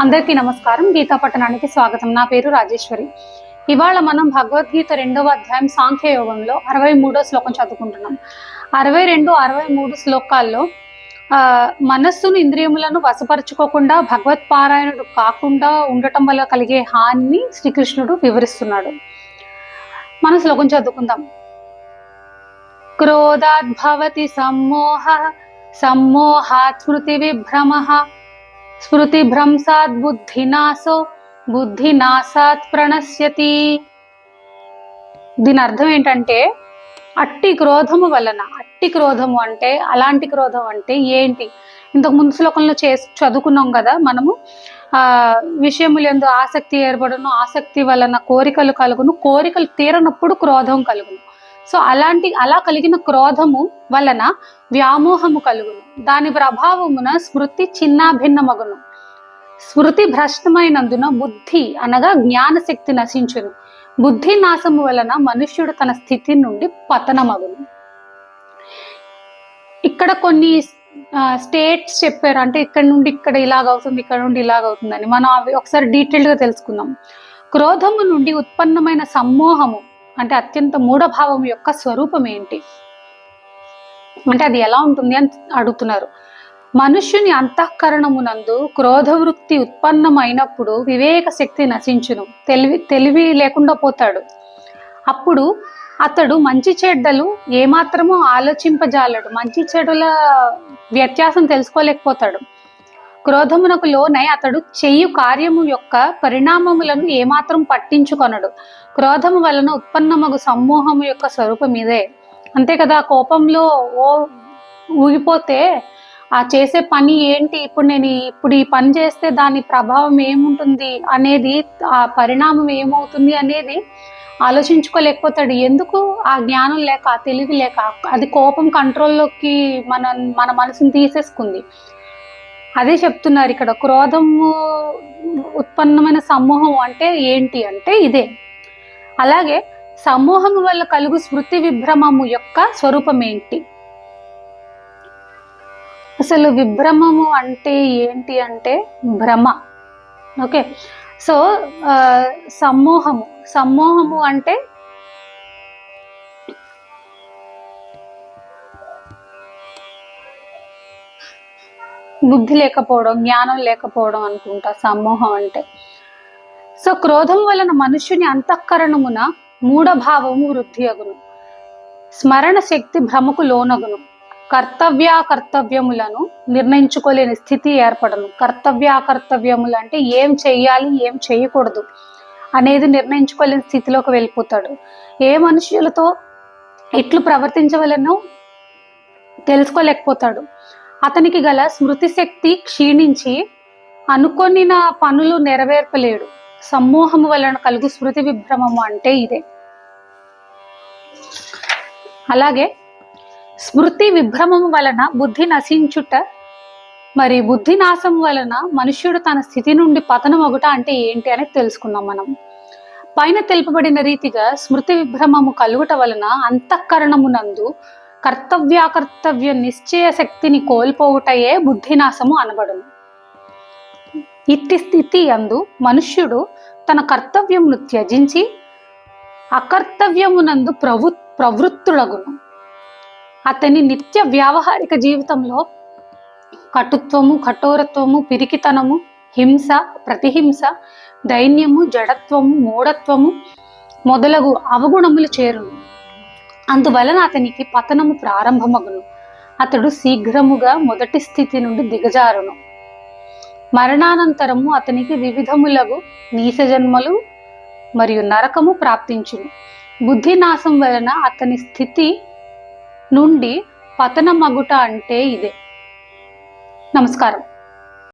అందరికీ నమస్కారం. గీతా పట్టణానికి స్వాగతం. నా పేరు రాజేశ్వరి. ఇవాళ మనం భగవద్గీత 2వ అధ్యాయం సాంఖ్యయోగంలో 63వ శ్లోకం చదువుకుంటున్నాం. 62, 63 శ్లోకాల్లో మనస్సును ఇంద్రియములను వశపరుచుకోకుండా భగవత్ పారాయణుడు కాకుండా ఉండటం వల్ల కలిగే హాని శ్రీకృష్ణుడు వివరిస్తున్నాడు. మన శ్లోకం చదువుకుందాం. క్రోధాద్భవతి సమ్మోహ సమ్మోహాత్ స్మృతి విభ్రమః స్మృతి భ్రంశాత్ బుద్ధినాశో బుద్ధినాశాత్ ప్రణశ్యతి. దీని అర్థం ఏంటంటే అట్టి క్రోధము వలన, అట్టి క్రోధము అంటే అలాంటి క్రోధం అంటే ఏంటి? ఇంతకు ముందు శ్లోకంలో చదువుకున్నాం కదా మనము. విషయములందు ఆసక్తి ఏర్పడును, ఆసక్తి వలన కోరికలు కలుగును, కోరికలు తీరనప్పుడు క్రోధం కలుగును. సో అలా కలిగిన క్రోధము వలన వ్యామోహము కలుగును. దాని ప్రభావమున స్మృతి చిన్నాభిన్నమగును. స్మృతి భ్రష్టమైనందున బుద్ధి అనగా జ్ఞానశక్తి నశించును. బుద్ధి నాశము వలన మనుష్యుడు తన స్థితి నుండి పతనమగును. ఇక్కడ కొన్ని స్టేట్స్ చెప్పారు, అంటే ఇక్కడ నుండి ఇక్కడ ఇలాగవుతుంది, ఇక్కడ నుండి ఇలాగవుతుందని. మనం అవి ఒకసారి డీటెయిల్డ్గా తెలుసుకుందాం. క్రోధము నుండి ఉత్పన్నమైన సమ్మోహము అంటే అత్యంత మూఢభావం యొక్క స్వరూపం ఏంటి అంటే అది ఎలా ఉంటుంది అని అడుగుతున్నారు. మనుష్యుని అంతఃకరణమునందు క్రోధవృత్తి ఉత్పన్నమైనప్పుడు వివేక శక్తి నశించును, తెలివి లేకుండా పోతాడు. అప్పుడు అతడు మంచి చెడ్డలు ఏమాత్రమో ఆలోచింపజాలడు, మంచి చెడుల వ్యత్యాసం తెలుసుకోలేకపోతాడు. క్రోధమునకు లోనై అతడు చెయ్యు కార్యము యొక్క పరిణామములను ఏమాత్రం పట్టించుకొనడు. క్రోధము వలన ఉత్పన్నమగు సమ్మోహము యొక్క స్వరూపం ఇదే. అంతే కదా, కోపంలో ఊగిపోతే ఆ చేసే పని ఏంటి, ఇప్పుడు ఈ పని చేస్తే దాని ప్రభావం ఏముంటుంది అనేది, ఆ పరిణామం ఏమవుతుంది అనేది ఆలోచించుకోలేకపోతాడు. ఎందుకు? ఆ జ్ఞానం లేక, ఆ తెలివి లేక. అది కోపం కంట్రోల్లోకి మన మనసుని తీసేసుకుంది. అదే చెప్తున్నారు ఇక్కడ. క్రోధము ఉత్పన్నమైన సమ్మోహం అంటే ఏంటి అంటే ఇదే. అలాగే సమ్మోహము వల్ల కలుగు స్మృతి విభ్రమము యొక్క స్వరూపం ఏంటి? అసలు విభ్రమము అంటే ఏంటి అంటే భ్రమ. ఓకే, సో సమ్మోహము అంటే బుద్ధి లేకపోవడం, జ్ఞానం లేకపోవడం అనుకుంటా సమ్మోహం అంటే. సో క్రోధం వలన మనుష్యుని అంతఃకరణమున మూఢభావము వృద్ధి అగును, స్మరణ శక్తి భ్రమకు లోనగును, కర్తవ్యాకర్తవ్యములను నిర్ణయించుకోలేని స్థితి ఏర్పడను. కర్తవ్యాకర్తవ్యములు అంటే ఏం చెయ్యాలి, ఏం చేయకూడదు అనేది నిర్ణయించుకోలేని స్థితిలోకి వెళ్ళిపోతాడు. ఏ మనుష్యులతో ఎట్లు ప్రవర్తించవలనో తెలుసుకోలేకపోతాడు. అతనికి గల స్మృతి శక్తి క్షీణించి అనుకొనిన పనులు నెరవేర్పలేడు. సమ్మోహము వలన కలుగు స్మృతి విభ్రమము అంటే ఇదే. అలాగే స్మృతి విభ్రమము వలన బుద్ధి నశించుట, మరి బుద్ధి నాశం వలన మనుష్యుడు తన స్థితి నుండి పతనమగుట అంటే ఏంటి అని తెలుసుకుందాం మనం. పైన తెలుపబడిన రీతిగా స్మృతి విభ్రమము కలుగుట వలన అంతఃకరణమునందు కర్తవ్యాకర్తవ్య నిశ్చయ శక్తిని కోల్పోవుటయే బుద్ధినాశము అనబడును. ఇట్టి స్థితి యందు మనుష్యుడు తన కర్తవ్యమును త్యజించి అకర్తవ్యమునందు ప్రవృత్తులగును. అతని నిత్య వ్యావహారిక జీవితంలో కటుత్వము, కఠోరత్వము, పిరికితనము, హింస, ప్రతిహింస, దైన్యము, జడత్వము, మూఢత్వము మొదలగు అవగుణములు చేరును. అందువలన అతనికి పతనము ప్రారంభమగును. అతడు శీఘ్రముగా మొదటి స్థితి నుండి దిగజారును. మరణానంతరము అతనికి వివిధములగు నీచ జన్మలు మరియు నరకము ప్రాప్తించును. బుద్ధినాశం వలన అతని స్థితి నుండి పతనమగుట అంటే ఇదే. నమస్కారం.